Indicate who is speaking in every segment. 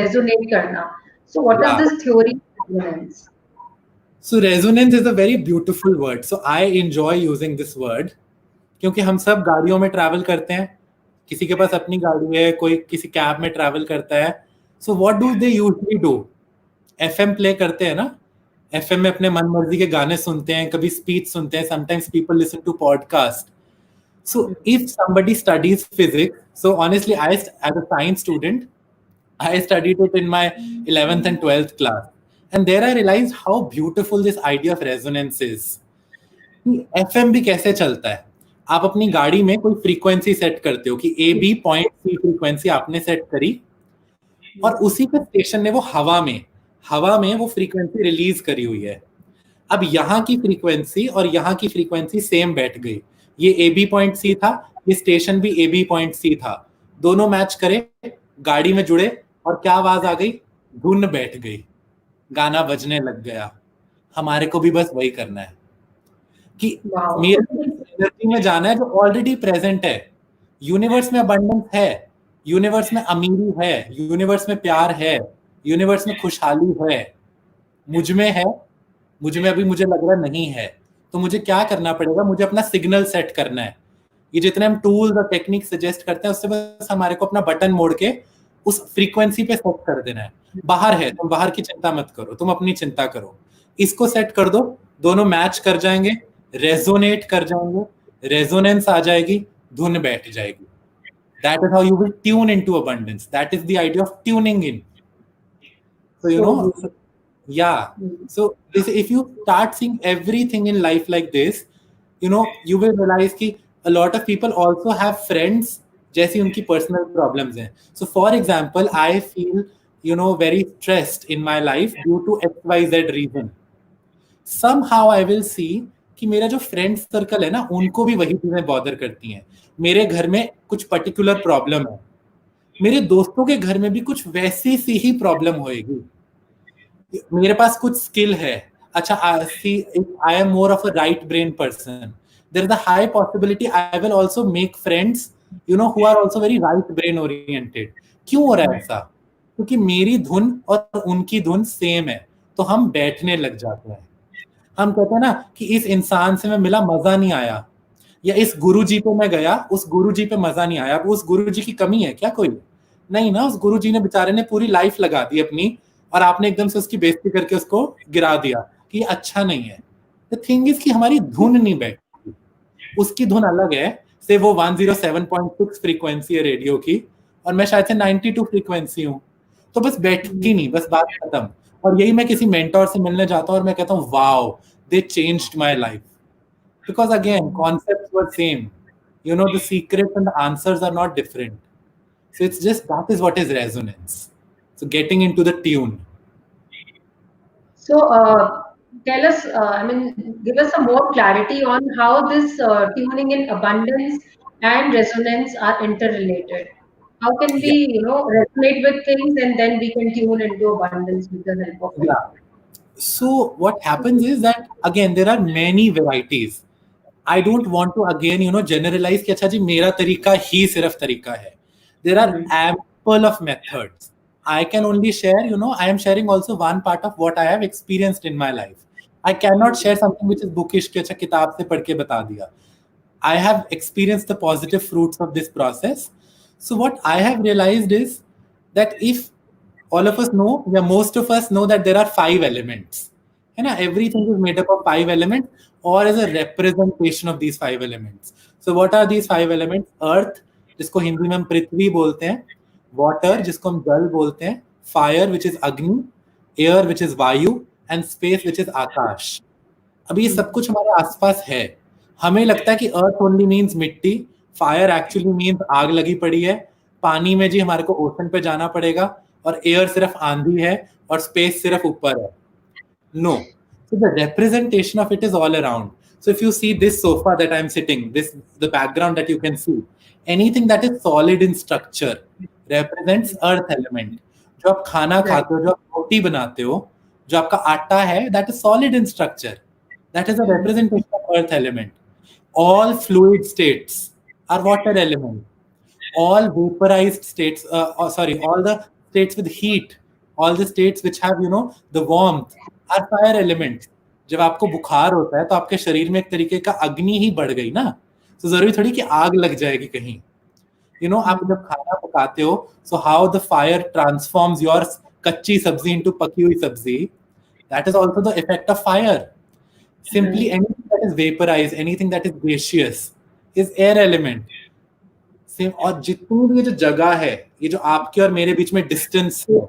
Speaker 1: resonate करना. So what is
Speaker 2: Yeah.
Speaker 1: this theory of resonance?
Speaker 2: So resonance is a very beautiful word. So I enjoy using this word क्योंकि हम सब गाड़ियों में travel करते हैं. किसी के पास अपनी गाड़ी है, कोई किसी कैब में ट्रैवल करता है. So what do they usually do? FM play करते हैं ना. FM में अपने मन मर्जी के गाने सुनते हैं, कभी स्पीच सुनते हैं. Sometimes people listen to podcast. So if somebody studies physics, so honestly, as a science student, I studied it in my 11th and 12th class. And there I realized how beautiful this idea of resonance is. FM भी कैसे चलता है? आप अपनी गाड़ी में कोई frequency set करते हो कि AB पॉइंट सी फ्रीक्वेंसी आपने सेट करी और उसी पे स्टेशन ने वो हवा में वो फ्रीक्वेंसी रिलीज करी हुई है. अब यहाँ की फ्रीक्वेंसी और यहाँ की फ्रीक्वेंसी सेम बैठ गई. ये AB पॉइंट सी था, ये स्टेशन भी AB पॉइंट सी था. दोनों मैच करे, गाड़ी में जुड़े और क्या आवाज आ गई? धुन बैठ गई, गाना बजने लग गया. हमारे को भी बस वही करना है कि मेरे एनर्जी में जाना है जो ऑलरेडी प्रेजेंट है. यूनिवर्स में अबंडेंस है, यूनिवर्स में अमीरी है, यूनिवर्स में प्यार है, यूनिवर्स में खुशहाली है. मुझ में है, मुझ में अभी मुझे लग रहा नहीं है. तो मुझे क्या करना पड़ेगा? मुझे अपना सिग्नल सेट करना है. ये जितने हम टूल्स और टेक्निक सजेस्ट करते हैं उससे बस हमारे को अपना बटन मोड़ के उस फ्रीक्वेंसी पे सेट कर देना है. बाहर है, तुम बाहर की चिंता मत करो, तुम अपनी चिंता करो. इसको सेट कर दो, दोनों मैच कर जाएंगे, रेजोनेट कर जाएंगे, रेजोनेंस आ जाएगी, धुन बैठ जाएगी. That is how you will tune into abundance. That is the idea of tuning in. So you know, yeah. So if you start seeing everything in life like this, you know, you will realize कि a lot of people also have friends जैसी उनकी personal problems हैं. So for example, I feel, you know, very stressed in my life due to XYZ reason. Somehow I will see कि मेरा जो friend circle है ना, उनको भी वही चीजें बॉदर करती हैं. मेरे घर में कुछ पर्टिकुलर प्रॉब्लम है, मेरे दोस्तों के घर में भी कुछ वैसी सी ही प्रॉब्लम होएगी. मेरे पास कुछ स्किल है. अच्छा, I am more of a right brain person. There is a high possibility I will also make friends, you know, who are also very right brain oriented. क्यों हो रहा है ऐसा? क्योंकि मेरी धुन और उनकी धुन सेम है, तो हम बैठने लग जाते हैं. हम कहते हैं ना कि इस इंसान से मैं मिला, मजा नहीं आया, या इस गुरुजी पे मैं गया, उस गुरुजी पे मजा नहीं आया. अब उस गुरुजी की कमी है क्या? कोई नहीं ना. उस गुरुजी ने बेचारे ने पूरी लाइफ लगा दी अपनी, और आपने एकदम से उसकी बेइज्जती करके उसको गिरा दिया कि ये अच्छा नहीं है. द थिंग इज कि हमारी धुन नहीं बैठती, उसकी धुन अलग है. से वो 107.6 फ्रीक्वेंसी है रेडियो की, और मैं शायद से 92 फ्रीक्वेंसी हूँ. तो बस बैठती नहीं, बस बात खत्म. और यही मैं किसी मेंटोर से मिलने जाता हूँ और मैं कहता हूँ wow, they changed my life. Because again, concepts were same. You know, the secrets and the answers are not different. So it's just, that is what is resonance. So getting into the tune.
Speaker 1: So tell us, I mean, give us some more clarity on how this tuning in abundance and resonance are interrelated. How can we, you know, resonate with things and then we can tune into abundance with the help of it?
Speaker 2: Yeah. So what happens is that, again, there are many varieties. I don't want to again, you know, generalize कि अच्छा जी मेरा तरीका ही सिर्फ तरीका है. There are ample of methods. I can only share, you know, I am sharing also one part of what I have experienced in my life. I cannot share something which is bookish कि अच्छा किताब से पढ़ के बता दिया. I have experienced the positive fruits of this process. So what I have realized is that if all of us know, yeah, most of us know that there are 5 elements. You know, everything is made up of 5 elements or is a representation of these 5 elements. So what are these 5 elements? Earth, जिसको हिंदी में हम पृथ्वी बोलते हैं, water, जिसको हम जल बोलते हैं, fire, which is अग्नि, air, which is वायु, and space, which is आकाश. अब ये सब कुछ हमारे आसपास है. हमें लगता है कि अर्थ ओनली मीन्स मिट्टी, फायर एक्चुअली मीन्स आग लगी पड़ी है, पानी में जी हमारे को ओशन पे जाना पड़ेगा, और एयर सिर्फ आंधी है, और स्पेस सिर्फ ऊपर है. No. So the representation of it is all around. So if you see this sofa that I'm sitting, the background that you can see, anything that is solid in structure represents earth element. जो आप खाना खाते हो, जो आप रोटी बनाते हो, जो आपका आटा है, that is solid in structure. That is a representation of earth element. All fluid states are water element. All vaporized states, all the states with heat, all the states which have, the warmth are fire elements. जब आपको बुखार होता है तो आपके शरीर में एक तरीके का अग्नि ही बढ़ गई ना, तो जरूरी थोड़ी कि आग लग जाएगी कहीं. आप जब खाना पकाते हो, so how the fire transforms your कच्ची सब्जी into पकी हुई सब्जी, that is also the effect of fire. Simply anything that is vaporized, anything that is gaseous is air element. Same. और जितनी भी ये जो जगह है, ये जो आपके और मेरे बीच में डिस्टेंस है,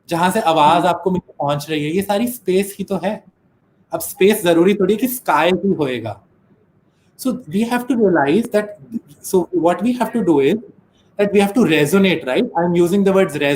Speaker 2: जहां से आवाज आपको मुझे पहुंच रही है, ये सारी स्पेस ही तो है. अब स्पेस जरूरी थोड़ी कि स्काई ही होएगा. So we have to realize that, so what we have to do is that we have to resonate, right? I'm using the words resonate